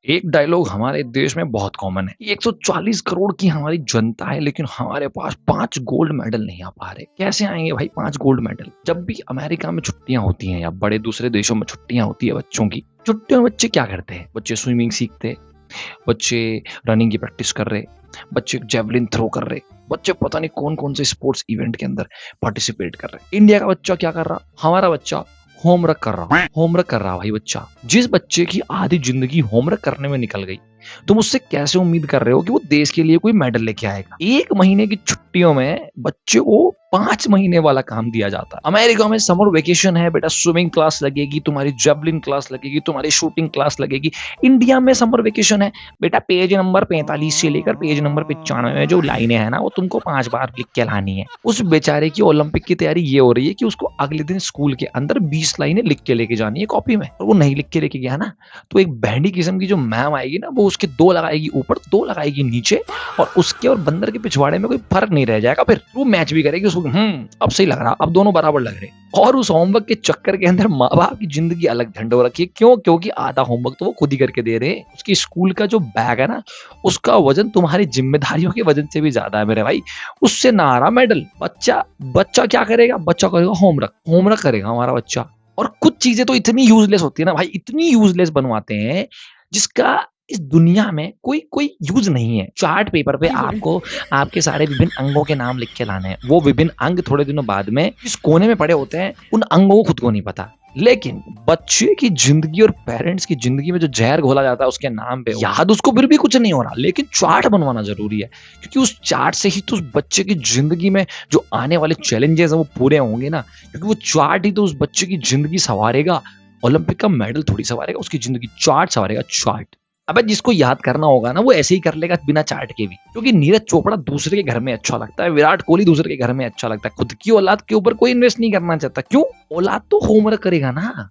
एक डायलॉग हमारे देश में बहुत कॉमन है। 140 करोड़ की हमारी जनता है, लेकिन हमारे पास 5 गोल्ड मेडल नहीं आ पा रहे। कैसे आएँगे भाई 5 गोल्ड मेडल? जब भी अमेरिका में छुट्टियाँ होती हैं या बड़े दूसरे देशों में छुट्टियाँ होती है बच्चों की, छुट्टियों में बच्चे क्या करते हैं? बच्चे स्विमिंग सीखते हैं, बच्चे रनिंग की प्रैक्टिस कर रहे, बच्चे जेवलिन थ्रो कर रहे, बच्चे पता नहीं कौन-कौन से स्पोर्ट्स इवेंट के अंदर पार्टिसिपेट कर रहे। इंडिया का बच्चा क्या कर रहा? हमारा बच्चा होमवर्क कर रहा, होमवर्क कर रहा भाई बच्चा। जिस बच्चे की आधी जिंदगी होमवर्क करने में निकल गई, तुम उससे कैसे उम्मीद कर रहे हो कि वो देश के लिए कोई मेडल लेके आएगा? 1 महीने की छुट्टियों में बच्चे को 5 महीने वाला काम दिया जाता है। अमेरिका में समर वेकेशन है, बेटा स्विमिंग क्लास लगेगी, तुम्हारी जेवलिन क्लास लगेगी, तुम्हारी शूटिंग क्लास लगेगी। इंडिया में समर वेकेशन है, बेटा पेज नंबर 45 से लेकर पेज नंबर 95 में जो लाइनें हैं ना, वो तुमको 5 बार लिख के लानी है। उस बेचारे की ओलंपिक की तैयारी ये हो रही है कि उसको अगले दिन स्कूल के अंदर 20 लाइनें लिख के लेके जानी है कॉपी में, और वो नहीं लिख के लेके गया ना, तो एक बैंडी किस्म की जो मैम आएगी ना, वो उसके 2 लगाएगी ऊपर, 2 लगाएगी नीचे, और उसके और बंदर के पिछवाड़े में कोई फर्क नहीं रह जाएगा। फिर वो मैच भी करेगी उसको, अब सही लग रहा, अब दोनों बराबर लग रहे। और उस होमवर्क के चक्कर के अंदर माँ बाप की जिंदगी अलग झंड हो रखी है। क्यों? क्योंकि आधा होमवर्क तो वो खुद ही करके दे रहे हैं। उसकी स्कूल का जो बैग है ना, उसका वजन तुम्हारी जिम्मेदारियों के वजन से भी ज्यादा है मेरे भाई। उससे ना आ रहा मेडल। बच्चा बच्चा क्या करेगा? बच्चा करेगा होमवर्क, होमवर्क करेगा हमारा बच्चा। और कुछ चीजें तो इतनी यूजलेस होती है ना भाई, इतनी यूजलेस बनवाते हैं जिसका इस दुनिया में कोई कोई यूज नहीं है। चार्ट पेपर पे आपको आपके सारे विभिन्न अंगों के नाम लिख के लाने हैं। वो विभिन्न अंग थोड़े दिनों बाद में इस कोने में पड़े होते हैं, उन अंगों को खुद को नहीं पता। लेकिन बच्चे की जिंदगी और पेरेंट्स की जिंदगी में जो जहर घोला जाता है उसके नाम पे, याद उसको फिर भी कुछ नहीं हो रहा, लेकिन चार्ट बनवाना जरूरी है, क्योंकि उस चार्ट से ही तो उस बच्चे की जिंदगी में जो आने वाले चैलेंजेस हैं वो पूरे होंगे ना। क्योंकि वो चार्ट ही तो उस बच्चे की जिंदगी संवारेगा। ओलंपिक का मेडल थोड़ी संवारेगा, उसकी जिंदगी चार्ट संवारेगा, चार्ट। अबे जिसको याद करना होगा ना, वो ऐसे ही कर लेगा बिना चार्ट के भी। क्योंकि नीरज चोपड़ा दूसरे के घर में अच्छा लगता है, विराट कोहली दूसरे के घर में अच्छा लगता है, खुद की औलाद के ऊपर कोई इन्वेस्ट नहीं करना चाहता। क्यों? औलाद तो होमवर्क करेगा ना।